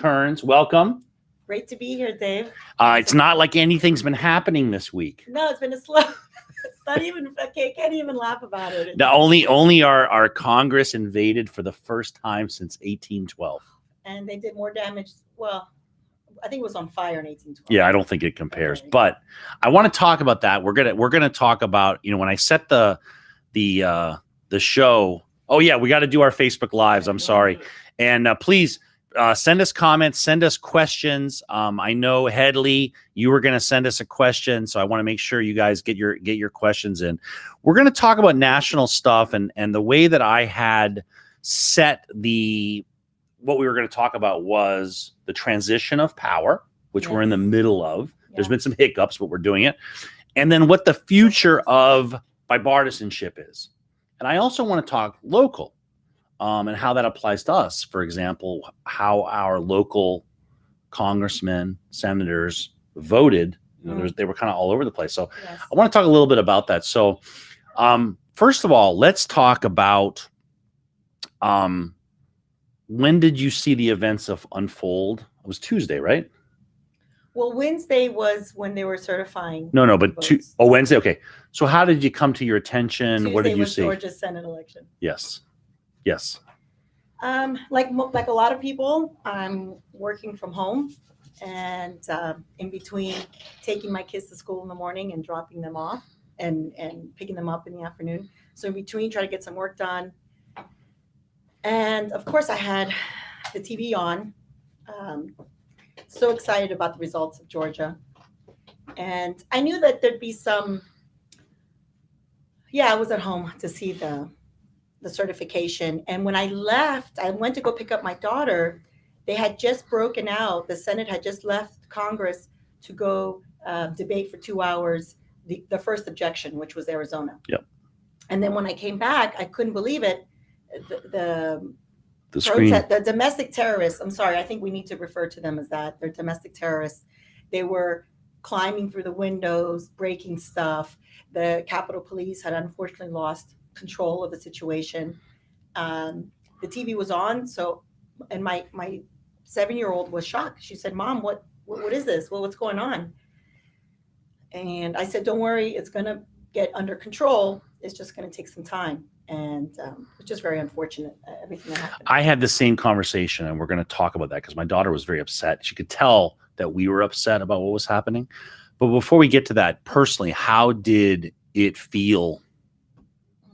Kearns. Welcome. Great to be here, Dave. It's not like anything's been happening this week. No, it's been a slow. It's not even. I can't even laugh about it. No, only our Congress invaded for the first time since 1812. And they did more damage. Well, I think it was on fire in 1812. Yeah, I don't think it compares. Okay. But I want to talk about that. We're gonna talk about, when I set the show. Oh yeah, we got to do our Facebook Lives. I'm sorry, and please. Send us comments, send us questions. I know Headley, you were going to send us a question, so I want to make sure you guys get your questions in. We're going to talk about national stuff, and the way that I had set what we were going to talk about was the transition of power, which we're in the middle of. Yeah. There's been some hiccups, but we're doing it, and then what the future of bipartisanship is. And I also want to talk local. And how that applies to us. For example, how our local congressmen, senators voted. They were kind of all over the place. So yes. I want to talk a little bit about that. So first of all, let's talk about when did you see the events unfold? It was Tuesday, right? Well, Wednesday was when they were certifying. No, but Wednesday. Okay. So how did you come to your attention? Tuesday what did you was see? Georgia's Senate election. Yes. Like a lot of people, I'm working from home, and in between taking my kids to school in the morning and dropping them off and picking them up in the afternoon. So in between, try to get some work done. And of course, I had the TV on. So excited about the results of Georgia, and I knew that there'd be some. Yeah, I was at home to see the certification. And when I left, I went to go pick up my daughter. They had just broken out. The Senate had just left Congress to go debate for 2 hours the first objection, which was Arizona. Yep. And then when I came back, I couldn't believe it. The domestic terrorists, I'm sorry, I think we need to refer to them as that. They're domestic terrorists. They were climbing through the windows, breaking stuff. The Capitol Police had unfortunately lost control of the situation. The TV was on, and my 7-year-old was shocked. She said, "Mom, what is this? Well, what's going on?" And I said, "Don't worry, it's going to get under control. It's just going to take some time." And it's just very unfortunate, everything that happened. I had the same conversation, and we're going to talk about that because my daughter was very upset. She could tell that we were upset about what was happening. But before we get to that, personally, how did it feel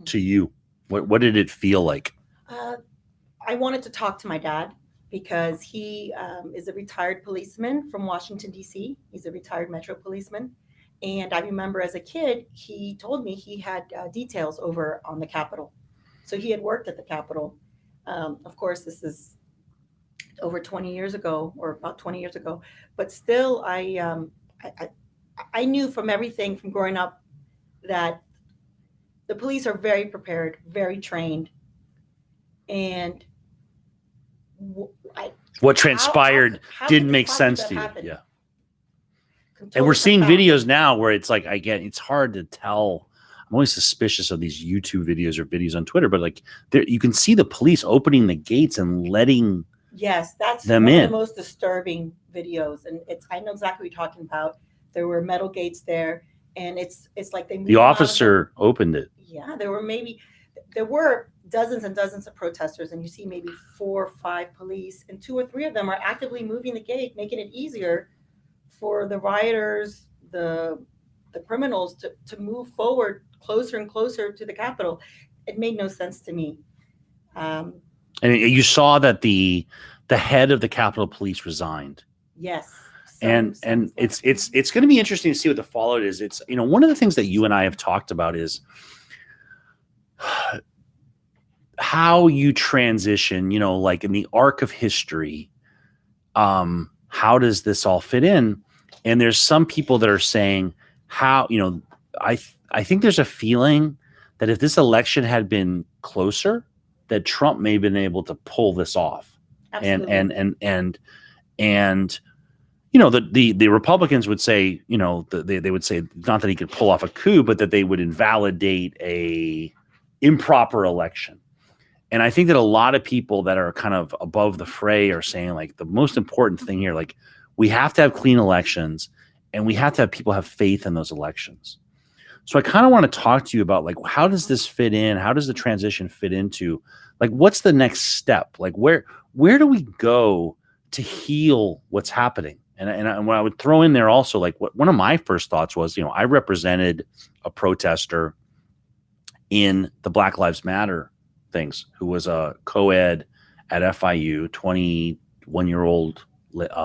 to you? What did it feel like? I wanted to talk to my dad because he is a retired policeman from Washington, D.C. He's a retired Metro policeman. And I remember as a kid, he told me he had details over on the Capitol. So he had worked at the Capitol. Of course, this is over 20 years ago, or about 20 years ago. But still, I knew from everything from growing up that the police are very prepared, very trained, and what transpired didn't make sense to you. Yeah, and we're seeing videos now where it's like it's hard to tell. I'm always suspicious of these YouTube videos or videos on Twitter, but like you can see the police opening the gates and letting that's them one in. Of the most disturbing videos, and I know exactly what you're talking about. There were metal gates there, and it's like the officer opened it. Yeah, there were dozens and dozens of protesters, and you see maybe 4 or 5 police, and 2 or 3 of them are actively moving the gate, making it easier for the rioters, the criminals to move forward closer and closer to the Capitol. It made no sense to me. And you saw that the head of the Capitol Police resigned. Yes. And it's going to be interesting to see what the fallout is. It's one of the things that you and I have talked about is how you transition, like in the arc of history, how does this all fit in? And there's some people that are saying how, I think there's a feeling that if this election had been closer, that Trump may have been able to pull this off. Absolutely. And the Republicans would say, they would say not that he could pull off a coup, but that they would invalidate a improper election. And I think that a lot of people that are kind of above the fray are saying, like, the most important thing here, like, we have to have clean elections, and we have to have people have faith in those elections. So I kind of want to talk to you about, like, how does this fit in? How does the transition fit into, like, what's the next step? Like, where do we go to heal what's happening? And what I would throw in there also, like, one of my first thoughts was, I represented a protester in the Black Lives Matter things, who was a co-ed at FIU, 21-year-old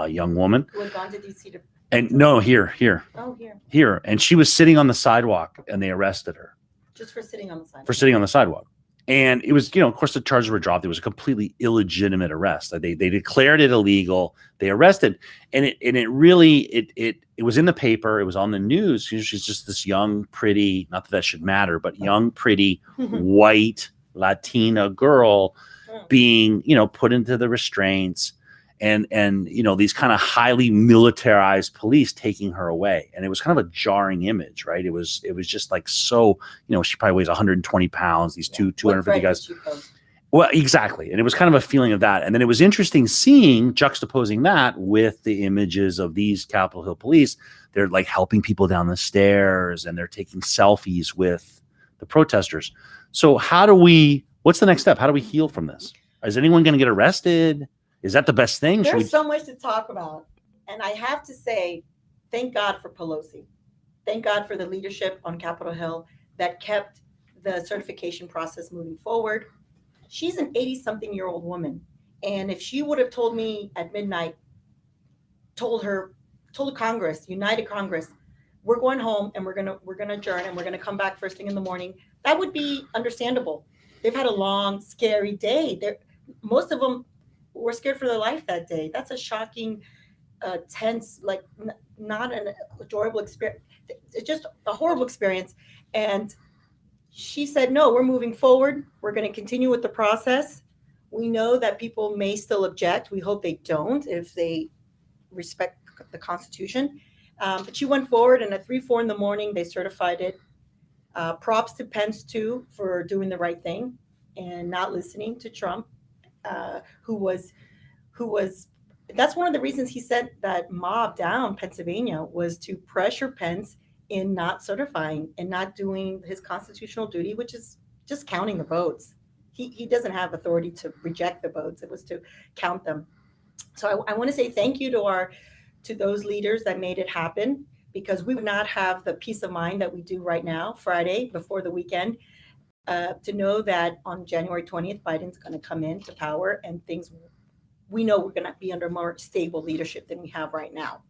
young woman. Who had gone to DC to... And no, here. Oh, here. And she was sitting on the sidewalk, and they arrested her. Just for sitting on the sidewalk. For sitting on the sidewalk. And it was, of course, the charges were dropped. It was a completely illegitimate arrest. They declared it illegal. They arrested, and it really was in the paper. It was on the news. She's just this young, pretty, not that should matter, but young, pretty, white Latina girl being, put into the restraints, and these kind of highly militarized police taking her away. And it was kind of a jarring image, right? It was just like, so, she probably weighs 120 pounds, these 250 guys. Well, exactly. And it was kind of a feeling of that. And then it was interesting juxtaposing that with the images of these Capitol Hill police. They're like helping people down the stairs, and they're taking selfies with the protesters. So what's the next step? How do we heal from this? Is anyone going to get arrested? Is that the best thing? There's so much to talk about. And I have to say, thank God for Pelosi. Thank God for the leadership on Capitol Hill that kept the certification process moving forward. She's an 80-something-year-old woman. And if she would have told me at midnight, told Congress, United Congress, we're going home and we're gonna adjourn and we're gonna come back first thing in the morning, that would be understandable. They've had a long, scary day. Most of them were scared for their life that day. That's a shocking, tense, like not an enjoyable experience. It's just a horrible experience. And she said, no, we're moving forward. We're going to continue with the process. We know that people may still object. We hope they don't, if they respect the Constitution. But she went forward, and at 3-4 in the morning, they certified it. Props to Pence, too, for doing the right thing and not listening to Trump, who was, that's one of the reasons he sent that mob down Pennsylvania, was to pressure Pence in not certifying and not doing his constitutional duty, which is just counting the votes. He doesn't have authority to reject the votes. It was to count them. So I want to say thank you to those leaders that made it happen, because we would not have the peace of mind that we do right now, Friday before the weekend, to know that on January 20th, Biden's going to come into power, and we know we're going to be under more stable leadership than we have right now.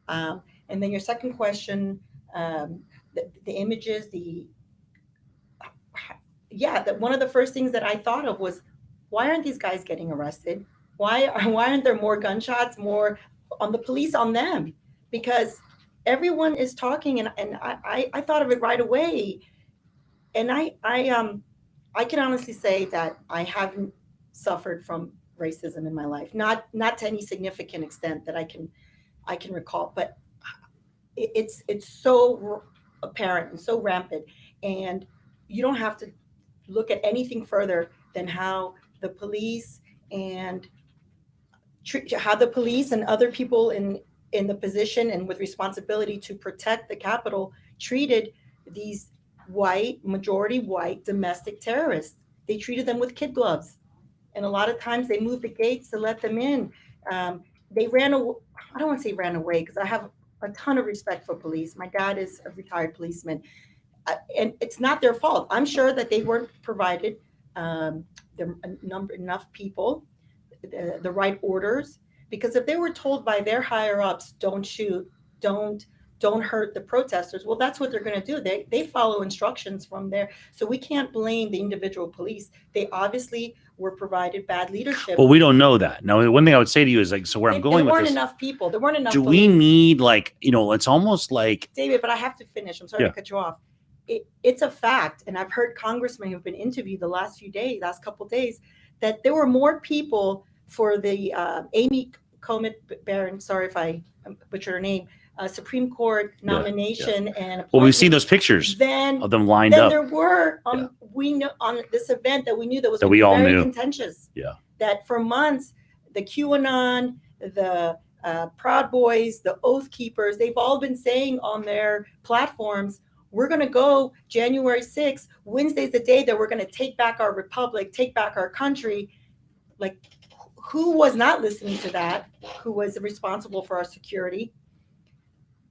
And then your second question, the images, one of the first things that I thought of was, why aren't these guys getting arrested? Why aren't there more gunshots, more on the police, on them? Because everyone is talking, and I thought of it right away. And I can honestly say that I haven't suffered from racism in my life, not to any significant extent that I can recall, but it's so apparent and so rampant, and you don't have to look at anything further than how the police and other people in the position and with responsibility to protect the Capitol treated these majority white domestic terrorists. They treated them with kid gloves, and a lot of times they moved the gates to let them in. They ran away. I don't want to say ran away, because I have a ton of respect for police. My dad is a retired policeman, and it's not their fault. I'm sure that they weren't provided enough people, the right orders, because if they were told by their higher ups, don't shoot, don't hurt the protesters, well, that's what they're going to do. They follow instructions from there. So we can't blame the individual police. They obviously were provided bad leadership. Well, we don't know that. Now, one thing I would say to you is, like, so where I'm going with this. There weren't enough people. There weren't enough Do police. we need, like, it's almost like. David, but I have to finish. I'm sorry to cut you off. It's a fact, and I've heard congressmen who've been interviewed the last couple days, that there were more people for the Amy Coney Barron, sorry if I butchered her name, Supreme Court nomination and well, we've seen those pictures of them lined up. There were we know on this event that we knew that was that we all very knew contentious. Yeah, that for months the QAnon, the Proud Boys, the Oath Keepers, they've all been saying on their platforms, we're going to go January 6th. Wednesday's the day that we're going to take back our republic, take back our country. Like, who was not listening to that? Who was responsible for our security?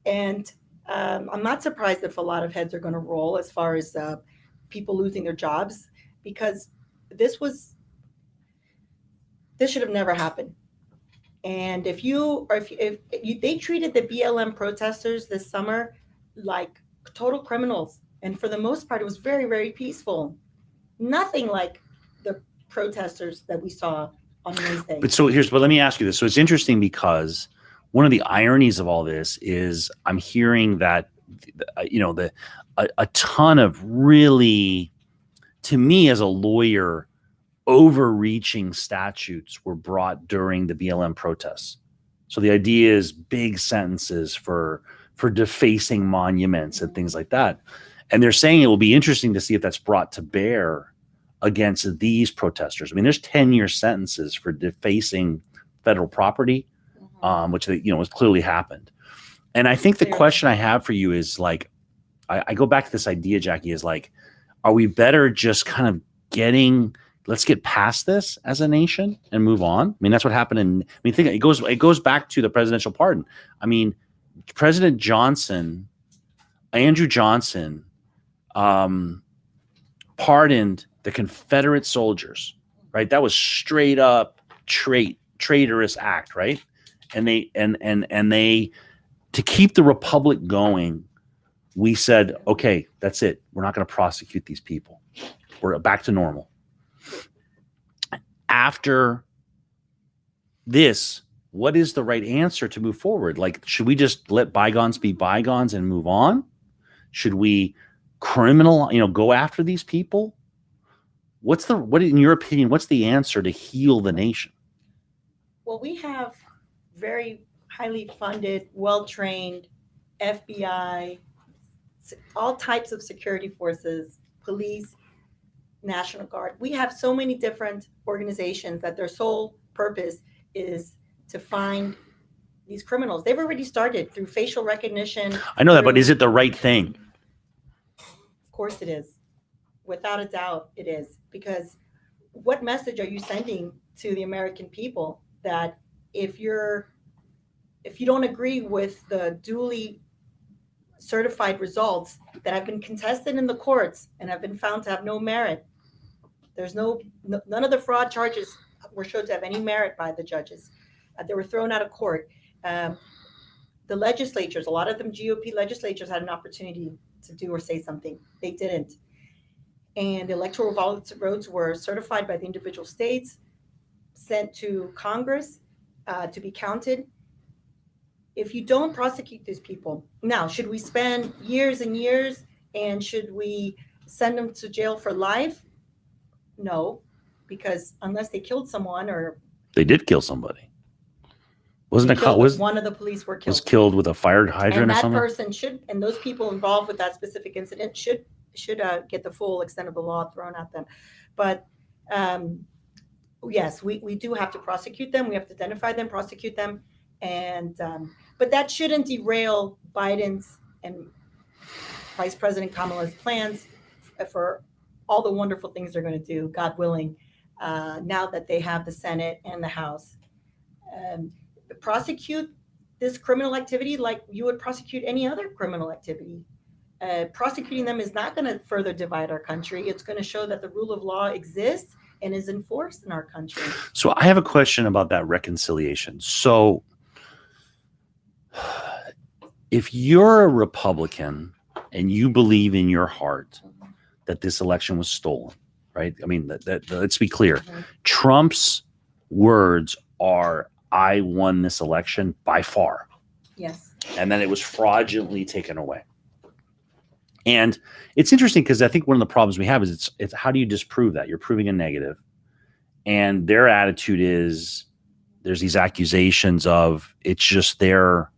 And I'm not surprised if a lot of heads are going to roll as far as people losing their jobs, because this should have never happened. And if they treated the BLM protesters this summer like total criminals, and for the most part, it was very, very peaceful. Nothing like the protesters that we saw on Wednesday. But let me ask you this. So it's interesting because one of the ironies of all this is I'm hearing that, a ton of really, to me as a lawyer, overreaching statutes were brought during the BLM protests. So the idea is big sentences for defacing monuments and things like that. And they're saying it will be interesting to see if that's brought to bear against these protesters. I mean, there's 10-year sentences for defacing federal property, which has clearly happened. And I think the question I have for you is like, I go back to this idea, Jackie, is like, are we better just kind of let's get past this as a nation and move on? I mean, that's what happened think it goes back to the presidential pardon. I mean, President Andrew Johnson, pardoned the Confederate soldiers, right? That was straight up traitorous act, right? And they to keep the republic going, we said, okay, that's it. We're not going to prosecute these people. We're back to normal. After this, what is the right answer to move forward? Like, should we just let bygones be bygones and move on? Should we go after these people? What in your opinion, what's the answer to heal the nation? Well, we have very highly funded, well-trained FBI, all types of security forces, police, National Guard. We have so many different organizations that their sole purpose is to find these criminals. They've already started through facial recognition. I know that, but is it the right thing? Of course it is. Without a doubt, it is. Because what message are you sending to the American people that if you don't agree with the duly certified results that have been contested in the courts and have been found to have no merit, there's none of the fraud charges were shown to have any merit by the judges. They were thrown out of court. The legislatures, a lot of them GOP legislatures, had an opportunity to do or say something. They didn't. And electoral votes were certified by the individual states, sent to Congress to be counted. If you don't prosecute these people, now, should we spend years and years, and should we send them to jail for life? No, because unless they killed someone or... They did kill somebody. One of the police were killed. Was killed with a fire hydrant or something? And that person and those people involved with that specific incident should get the full extent of the law thrown at them. But yes, we do have to prosecute them. We have to identify them, prosecute them. And but that shouldn't derail Biden's and Vice President Kamala's plans for all the wonderful things they're going to do, God willing, now that they have the Senate and the House. Prosecute this criminal activity like you would prosecute any other criminal activity. Prosecuting them is not going to further divide our country. It's going to show that the rule of law exists and is enforced in our country. So I have a question about that reconciliation. So if you're a Republican and you believe in your heart that this election was stolen, right? I mean, let's be clear. Mm-hmm. Trump's words are, I won this election by far. Yes. And then it was fraudulently taken away. And it's interesting because I think one of the problems we have is it's how do you disprove that? You're proving a negative. And their attitude is there's these accusations of it's just their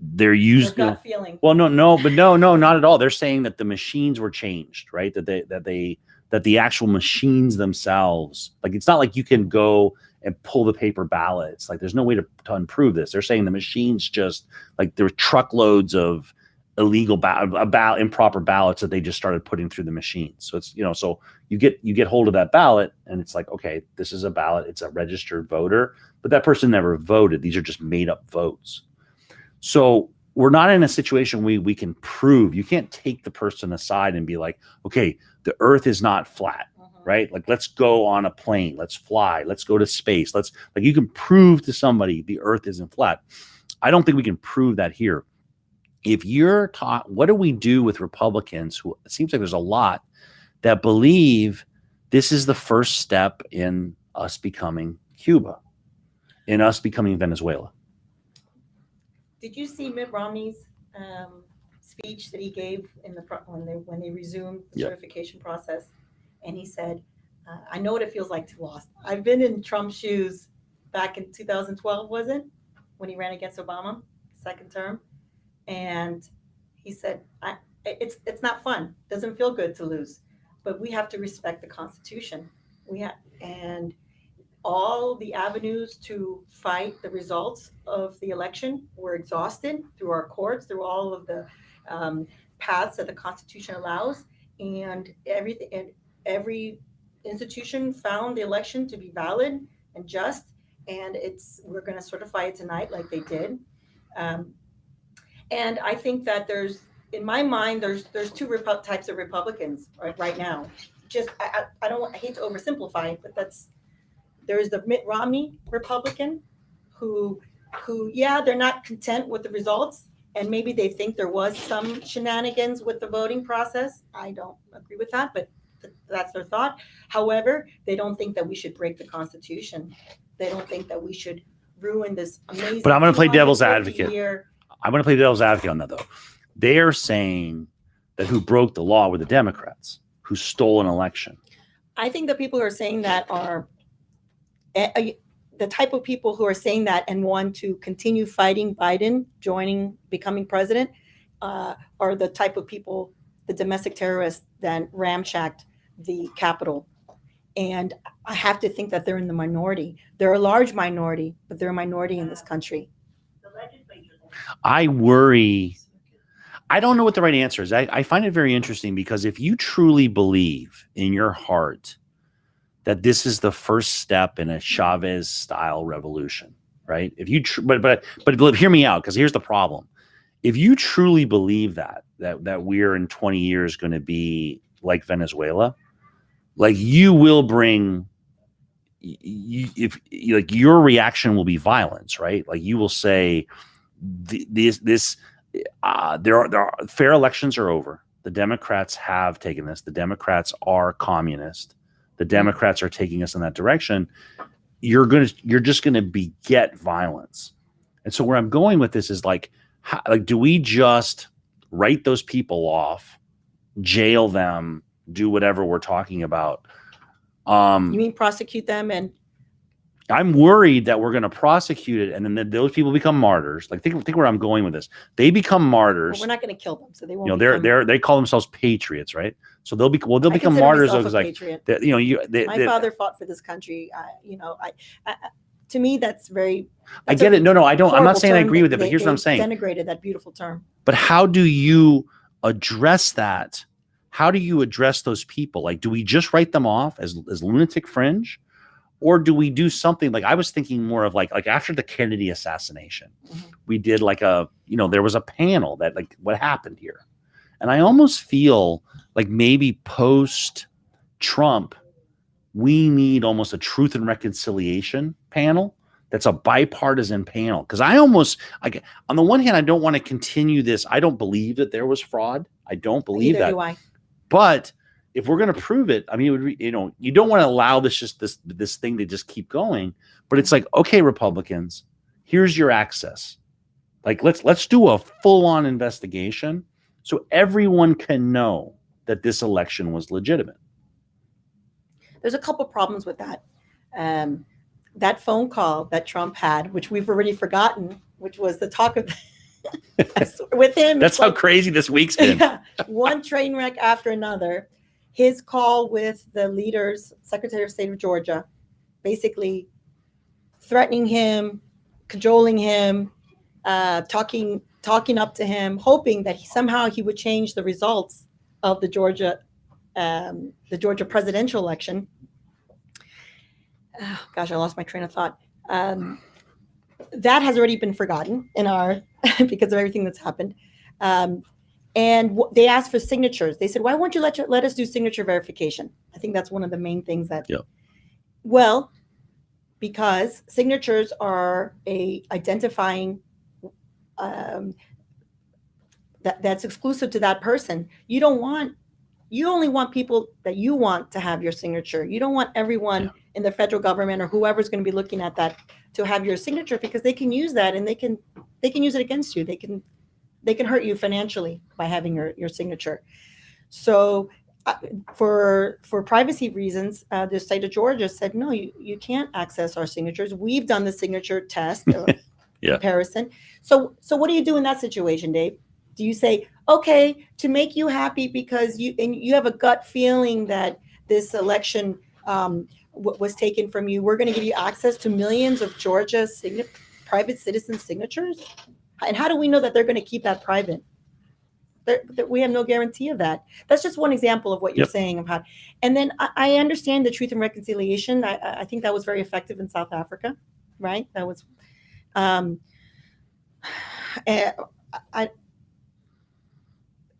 they're used. Gut feeling. Well, no, not at all. They're saying that the machines were changed, right? That the actual machines themselves, like it's not like you can go and pull the paper ballots. Like there's no way to unprove this. They're saying the machines just like there were truckloads of illegal improper ballots that they just started putting through the machines. So it's, so you get hold of that ballot and it's like, okay, this is a ballot. It's a registered voter, but that person never voted. These are just made up votes. So we're not in a situation we can prove. You can't take the person aside and be like, okay, the earth is not flat, right? Like, let's go on a plane, let's fly, let's go to space. You can prove to somebody the earth isn't flat. I don't think we can prove that here. If you're taught, what do we do with Republicans who, it seems like there's a lot that believe this is the first step in us becoming Cuba, in us becoming Venezuela? Did you see Mitt Romney's speech that he gave when they resumed the certification process? And he said, I know what it feels like to lose. I've been in Trump's shoes back in 2012, was it? When he ran against Obama, second term. And he said, it's not fun. It doesn't feel good to lose. But we have to respect the Constitution. And all the avenues to fight the results of the election were exhausted through our courts, through all of the paths that the Constitution allows. And every institution found the election to be valid and just. And we're going to certify it tonight like they did. And I think that in my mind, there's two types of Republicans right now. Just I hate to oversimplify it, but there's the Mitt Romney Republican who they're not content with the results, and maybe they think there was some shenanigans with the voting process. I don't agree with that, but that's their thought. However, they don't think that we should break the Constitution. They don't think that we should ruin this amazing. But I'm going to play devil's advocate. I'm going to play devil's advocate on that, though. They are saying that who broke the law were the Democrats, who stole an election. I think the people who are saying that are the type of people who are saying that and want to continue fighting Biden, becoming president, are the type of people, the domestic terrorists that ramshacked the Capitol. And I have to think that they're in the minority. They're a large minority, but they're a minority in this country. I worry. I don't know what the right answer is. I find it very interesting because if you truly believe in your heart that this is the first step in a Chavez-style revolution, right? If you, but hear me out, because here's the problem. If you truly believe that we're in 20 years going to be like Venezuela, like you will bring, your reaction will be violence, right? Like you will say, fair elections are over. The Democrats have taken this. The Democrats are communist. The Democrats are taking us in that direction. You're just gonna beget violence. And so where I'm going with this is do we just write those people off, jail them, do whatever we're talking about? You mean prosecute them? And I'm worried that we're going to prosecute it, and then those people become martyrs. Like think where I'm going with this. They become martyrs. Well, we're not going to kill them, so they won't. They call themselves patriots, right? So they'll become martyrs. My father fought for this country. To me, that's very. I get it. No, I don't. I'm not saying I agree with it, but here's what I'm saying. Denigrated that beautiful term. But how do you address that? How do you address those people? Like, do we just write them off as lunatic fringe? Or do we do something like I was thinking more of like after the Kennedy assassination, we did there was a panel that what happened here. And I almost feel like maybe post Trump, we need almost a truth and reconciliation panel that's a bipartisan panel. Because I almost on the one hand, I don't want to continue this. I don't believe that there was fraud. I don't believe Neither that. Do I. But if we're going to prove it, I mean, you don't want to allow this thing to just keep going. But it's like, okay, Republicans, here's your access. Like, let's do a full-on investigation so everyone can know that this election was legitimate. There's a couple problems with that. That phone call that Trump had, which we've already forgotten, which was the talk of With him, that's how crazy this week's been. Yeah, one train wreck after another. His call with the leaders, Secretary of State of Georgia, basically threatening him, cajoling him, talking up to him, hoping that somehow he would change the results of the Georgia presidential election. Oh, gosh, I lost my train of thought. That has already been forgotten in our because of everything that's happened. And they asked for signatures. They said, "Why won't you let us do signature verification?" I think that's one of the main things that. Yep. Well, because signatures are a identifying that's exclusive to that person. You only want people that you want to have your signature. You don't want everyone in the federal government or whoever's going to be looking at that to have your signature, because they can use that and they can use it against you. They can hurt you financially by having your signature. So for privacy reasons, the state of Georgia said, no, you can't access our signatures. We've done the signature test comparison. So what do you do in that situation, Dave? Do you say, okay, to make you happy because you have a gut feeling that this election was taken from you, we're going to give you access to millions of Georgia private citizen signatures? And how do we know that they're going to keep that private? We have no guarantee of that. That's just one example of what you're saying about. And then I understand the Truth and Reconciliation. I think that was very effective in South Africa, right? That was, and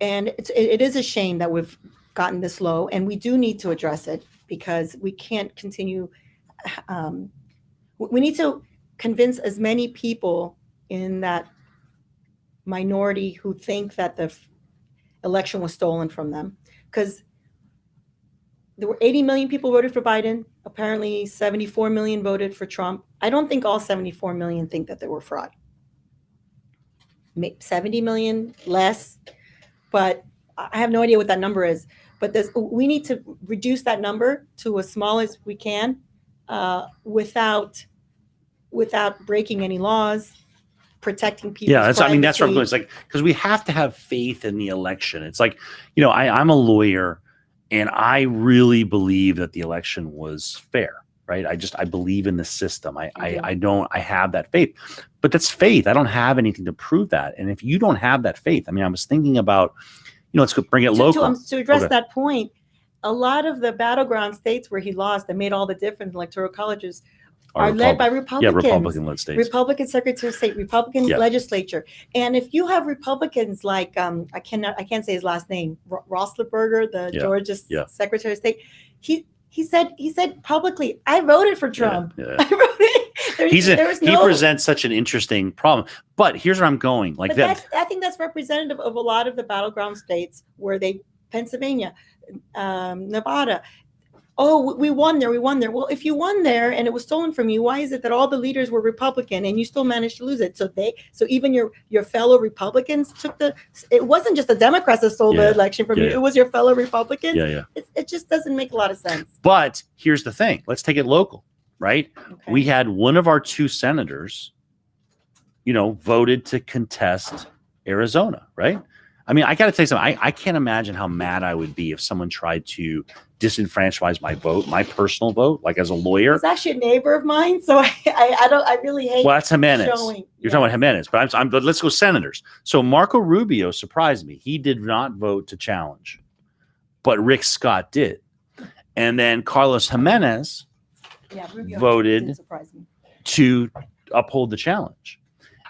it is a shame that we've gotten this low, and we do need to address it because we can't continue. We need to convince as many people in that minority who think that the election was stolen from them, because there were 80 million people voted for Biden. Apparently 74 million voted for Trump. I don't think all 74 million think that they were fraud. 70 million less, but I have no idea what that number is. But we need to reduce that number to as small as we can, without breaking any laws, protecting people's privacy. I mean, that's where I'm going. It's like, because we have to have faith in the election. It's like, I'm a lawyer, and I really believe that the election was fair, right? I believe in the system. I have that faith, but that's faith. I don't have anything to prove that. And if you don't have that faith, I mean, I was thinking about, let's go bring it local. To address that point, a lot of the battleground states where he lost, that made all the difference in electoral colleges, are led by Republicans. Yeah, Republican-led states. Republican Secretary of State, Republican legislature. And if you have Republicans like, I can't say his last name, Roethlisberger, the Georgia Secretary of State, he said publicly, I voted for Trump. I voted. He presents such an interesting problem. But here's where I'm going. I think that's representative of a lot of the battleground states where Pennsylvania, Nevada. Oh, we won there. Well, if you won there and it was stolen from you, why is it that all the leaders were Republican and you still managed to lose it? So even your fellow Republicans it wasn't just the Democrats that stole the election from you. It was your fellow Republicans. It just doesn't make a lot of sense. But here's the thing. Let's take it local, right? Okay. We had one of our two senators, voted to contest Arizona, right? I mean, I got to tell you something. I can't imagine how mad I would be if someone tried to disenfranchise my vote, my personal vote, like as a lawyer. It's actually a neighbor of mine, so I really hate. Well, that's Jimenez. You're talking about Jimenez, but but let's go senators. So Marco Rubio surprised me. He did not vote to challenge, but Rick Scott did, and then Carlos Jimenez voted to uphold the challenge.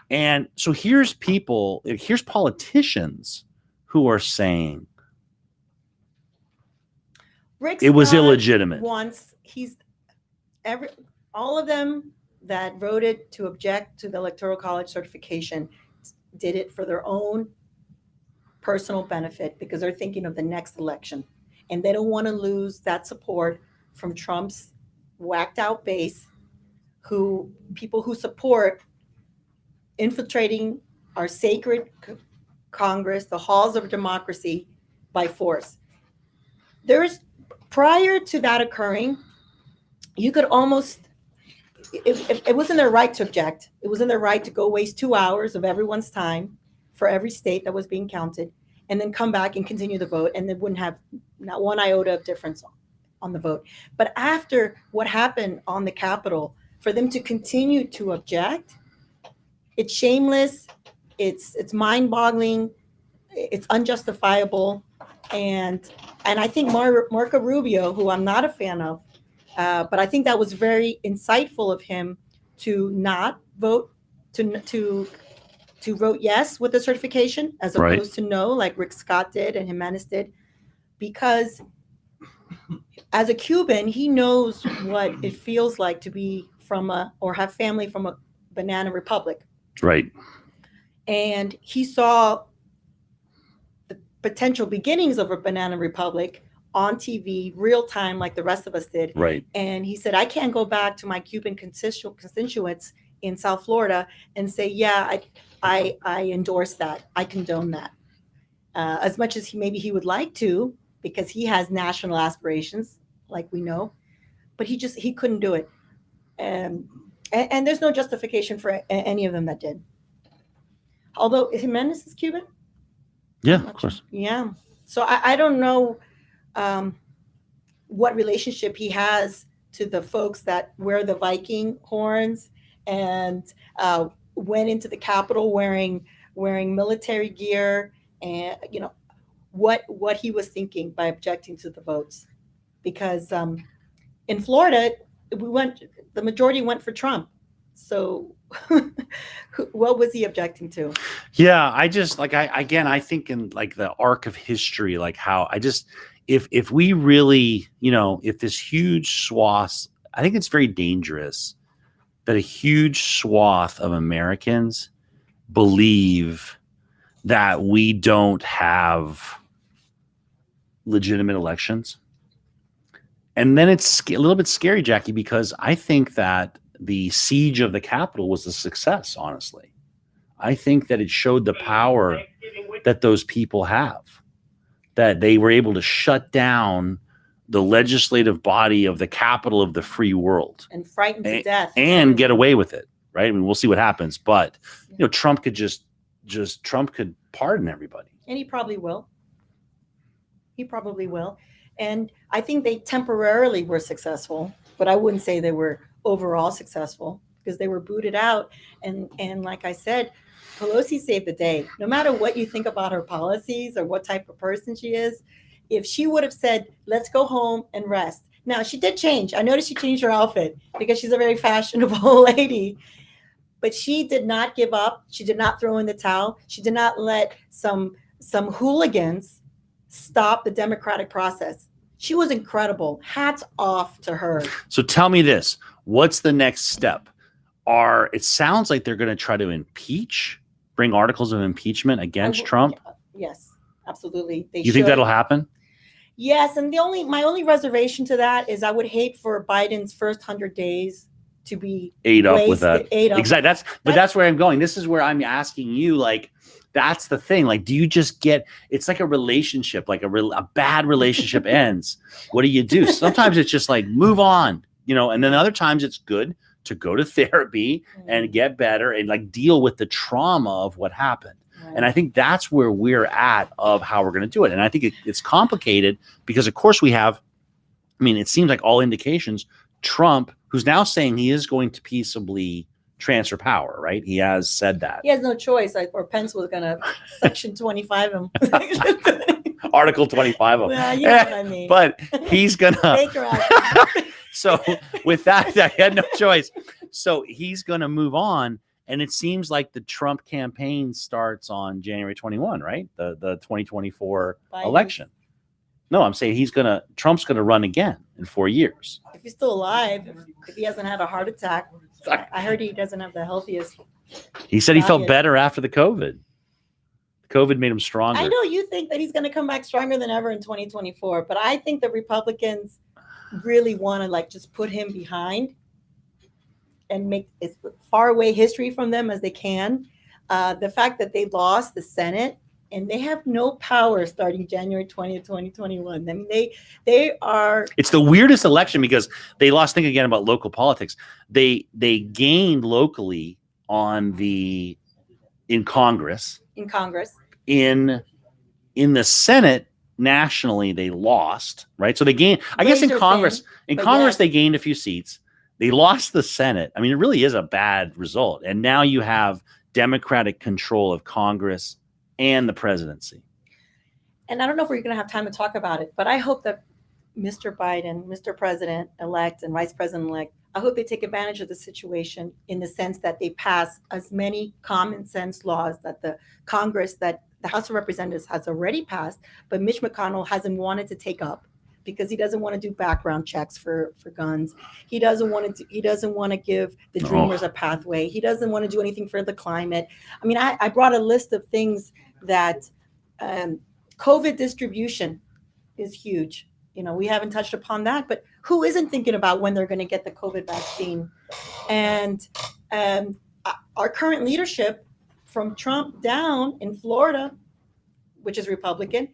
And so here's politicians who are saying Rick it was illegitimate. All of them that voted to object to the Electoral College certification did it for their own personal benefit because they're thinking of the next election. And they don't want to lose that support from Trump's whacked out base, people who support infiltrating our sacred Congress, the halls of democracy, by force. Prior to that occurring, you could almost, it was in their right to object. It was in their right to go waste 2 hours of everyone's time for every state that was being counted, and then come back and continue the vote, and they wouldn't have not one iota of difference on the vote. But after what happened on the Capitol, for them to continue to object, it's shameless, it's mind-boggling, it's unjustifiable, and I think Marco Rubio, who I'm not a fan of, but I think that was very insightful of him to not vote to vote yes with the certification as opposed to no, like Rick Scott did and Jimenez did, because as a Cuban, he knows what it feels like to be from or have family from a banana republic. Right. And he saw the potential beginnings of a banana republic on TV, real time, like the rest of us did. Right. And he said, I can't go back to my Cuban constituents in South Florida and say, yeah, I endorse that. I condone that. As much as maybe he would like to, because he has national aspirations, like we know, but he couldn't do it. And there's no justification for any of them that did. Although Jimenez is Cuban. Yeah, of course. Yeah. So I don't know what relationship he has to the folks that wear the Viking horns and went into the Capitol wearing military gear, and what he was thinking by objecting to the votes, because in Florida the majority went for Trump. So what was he objecting to? Yeah, I just I think in like the arc of history, like how if we really, if this huge swath, I think it's very dangerous that a huge swath of Americans believe that we don't have legitimate elections. And then it's a little bit scary, Jackie, because I think that the siege of the Capitol was a success, honestly. I think that it showed the power that those people have, that they were able to shut down the legislative body of the capital of the free world and frighten to death and get away with it. Right. I mean, we'll see what happens, but Trump could Trump could pardon everybody. And he probably will. And I think they temporarily were successful, but I wouldn't say they were overall successful, because they were booted out. And like I said, Pelosi saved the day. No matter what you think about her policies or what type of person she is, if she would have said, let's go home and rest. Now, she did change. I noticed she changed her outfit because she's a very fashionable lady. But she did not give up. She did not throw in the towel. She did not let some hooligans stop the democratic process. She was incredible. Hats off to her. So tell me this. What's the next step? It sounds like they're going to try to bring articles of impeachment against Trump. Yes, absolutely. You think that'll happen? Yes, and my only reservation to that is I would hate for Biden's first 100 days to be ate up with that. Exactly. That's where I'm going. This is where I'm asking you, like, that's the thing. Like, do you just it's like a relationship, like a bad relationship ends. What do you do? Sometimes it's just like, move on, and then other times it's good to go to therapy and get better and like deal with the trauma of what happened. Right. And I think that's where we're at of how we're going to do it. And I think it's complicated because, of course, it seems like all indications, Trump, who's now saying he is going to peaceably transfer power, right? He has said that. He has no choice, or Pence was going to Section 25 him. Article 25 him. Well, you know what I mean. But he's going to. So with that, I had no choice. So he's going to move on. And it seems like the Trump campaign starts on January 21, right? The 2024 election. No, I'm saying Trump's going to run again in 4 years. If he's still alive, if he hasn't had a heart attack. I heard he doesn't have the healthiest. He said he felt better after the COVID. COVID made him stronger. I know you think that he's going to come back stronger than ever in 2024, but I think the Republicans really want to just put him behind and make as far away history from them as they can. The fact that they lost the Senate and they have no power starting January 20th, 2021. I mean, they are. It's the weirdest election because they lost. Think again about local politics. They gained locally on the in Congress. In Congress. In the Senate, nationally, they lost, right? So they gained, I guess in Congress, yes, they gained a few seats. They lost the Senate. I mean, it really is a bad result. And now you have Democratic control of Congress and the presidency. And I don't know if we're going to have time to talk about it, but I hope that Mr. Biden, Mr. President-elect and Vice President-elect, I hope they take advantage of the situation in the sense that they pass as many common sense laws that the Congress, that the House of Representatives has already passed, but Mitch McConnell hasn't wanted to take up because he doesn't want to do background checks for guns. He doesn't want to give the dreamers a pathway. He doesn't want to do anything for the climate. I mean, I brought a list of things that COVID distribution is huge. You know, we haven't touched upon that, but who isn't thinking about when they're going to get the COVID vaccine? And our current leadership, from Trump down in Florida, which is Republican,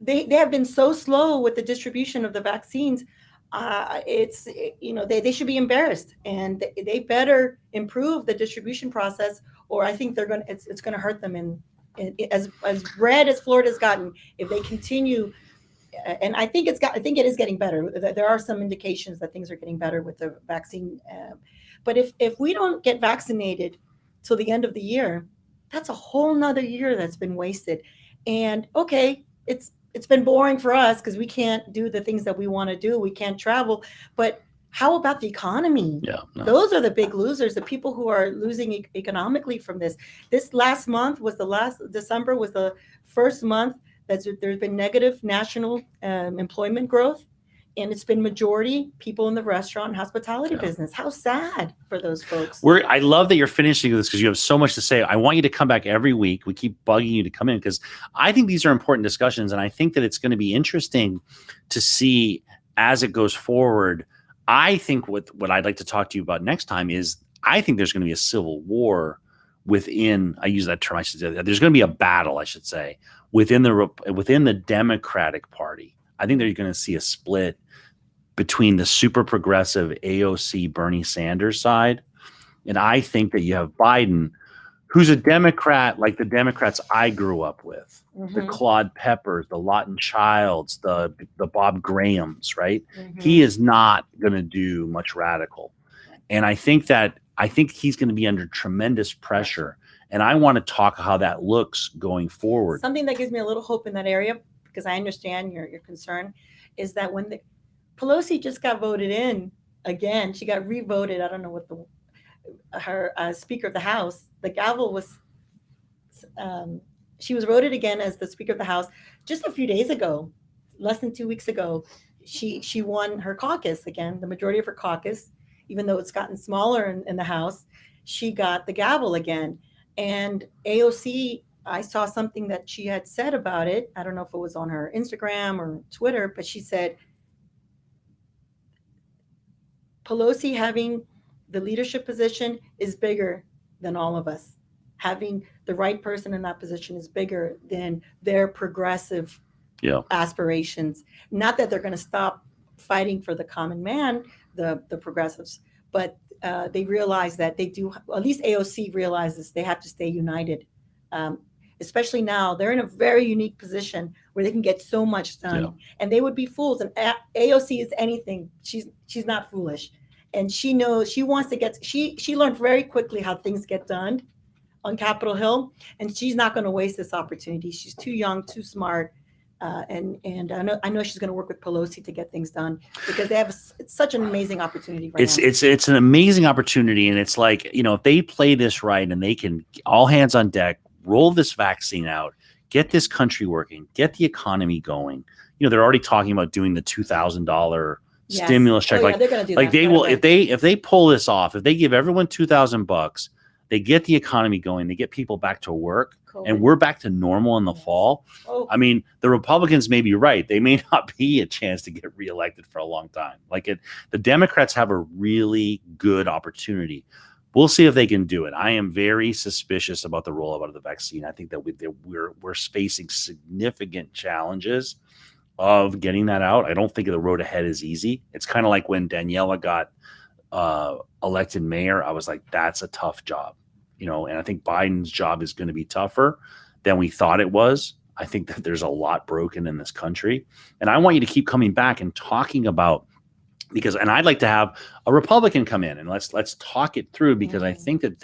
they have been so slow with the distribution of the vaccines. It's, you know, they should be embarrassed, and they better improve the distribution process, or I think it's going to hurt them in as red as Florida's gotten. If they continue, and I think it is getting better. There are some indications that things are getting better with the vaccine. But if we don't get vaccinated till the end of the year, that's a whole nother year that's been wasted. And okay, it's been boring for us because we can't do the things that we want to do. We can't travel. But how about the economy? Yeah, no. Those are the big losers, the people who are losing economically from this. This last month December was the first month that there's been negative national employment growth. And it's been majority people in the restaurant and hospitality business. How sad for those folks. I love that you're finishing this because you have so much to say. I want you to come back every week. We keep bugging you to come in because I think these are important discussions. And I think that it's going to be interesting to see as it goes forward. I think what I'd like to talk to you about next time is I think there's going to be a civil war within, I use that term, I should say, there's going to be a battle, I should say, within the Democratic Party. I think they're going to see a split between the super progressive AOC Bernie Sanders side. And I think that you have Biden, who's a Democrat like the Democrats I grew up with, the Claude Peppers, the Lawton Childs, the Bob Grahams, right? He is not going to do much radical. And I think he's going to be under tremendous pressure. And I want to talk how that looks going forward. Something that gives me a little hope in that area, because I understand your concern, is that when Pelosi just got voted in again, she got re-voted. I don't know what her Speaker of the House, the gavel was, she was voted again as the Speaker of the House just a few days ago, less than 2 weeks ago. She won her caucus again, the majority of her caucus, even though it's gotten smaller in the House. She got the gavel again. And AOC, I saw something that she had said about it. I don't know if it was on her Instagram or Twitter, but she said, Pelosi having the leadership position is bigger than all of us. Having the right person in that position is bigger than their progressive aspirations. Not that they're going to stop fighting for the common man, the progressives, but they realize that they do, at least AOC realizes they have to stay united. Especially now, they're in a very unique position where they can get so much done, and they would be fools. And AOC is anything; she's not foolish, and she knows she wants to get. She learned very quickly how things get done on Capitol Hill, and she's not going to waste this opportunity. She's too young, too smart, and I know she's going to work with Pelosi to get things done because they have it's such an amazing opportunity right now. It's an amazing opportunity, and it's like, you know, if they play this right and they can all hands on deck. Roll this vaccine out, get this country working, get the economy going. You know, they're already talking about doing the $2,000 stimulus check. They're going to do like that they will, if they pull this off, if they give everyone $2,000, they get the economy going, they get people back to work, and we're back to normal in the fall. I mean, the Republicans may be right. They may not be a chance to get reelected for a long time. The Democrats have a really good opportunity. We'll see if they can do it. I am very suspicious about the rollout of the vaccine. I think that we're facing significant challenges of getting that out. I don't think the road ahead is easy. It's kind of like when Daniela got elected mayor. I was like, that's a tough job. and I think Biden's job is going to be tougher than we thought it was. I think that there's a lot broken in this country. And I want you to keep coming back and talking about, and I'd like to have a Republican come in and let's talk it through, because I think that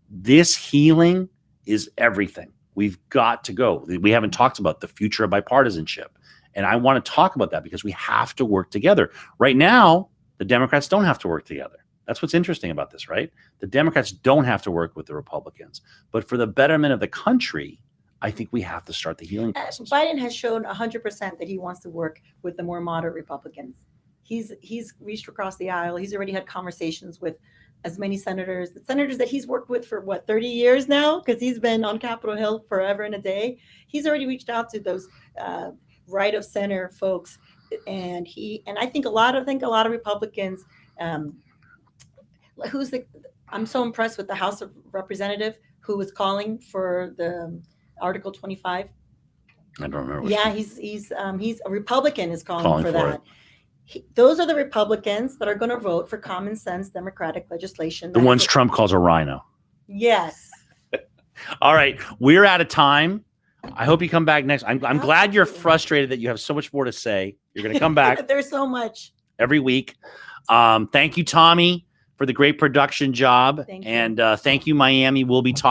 this healing is everything. We've got to go. We haven't talked about the future of bipartisanship. And I want to talk about that because we have to work together. Right now, the Democrats don't have to work together. That's what's interesting about this, right? The Democrats don't have to work with the Republicans. But for the betterment of the country, I think we have to start the healing process. Biden has shown 100% that he wants to work with the more moderate Republicans. He's reached across the aisle. He's already had conversations with as many senators, the senators that he's worked with for 30 years now, because he's been on Capitol Hill forever and a day. He's already reached out to those right of center folks, and I think a lot of Republicans. I'm so impressed with the House of Representatives who was calling for the Article 25. I don't remember. Yeah, he's a Republican is calling for that. Those are the Republicans that are going to vote for common sense democratic legislation. The ones Trump calls a rhino. Yes. All right, we're out of time. I hope you come back next. I'm glad you're frustrated that you have so much more to say. You're going to come back. There's so much every week. Thank you, Tommy, for the great production job. Thank you. And thank you, Miami. We'll be talking.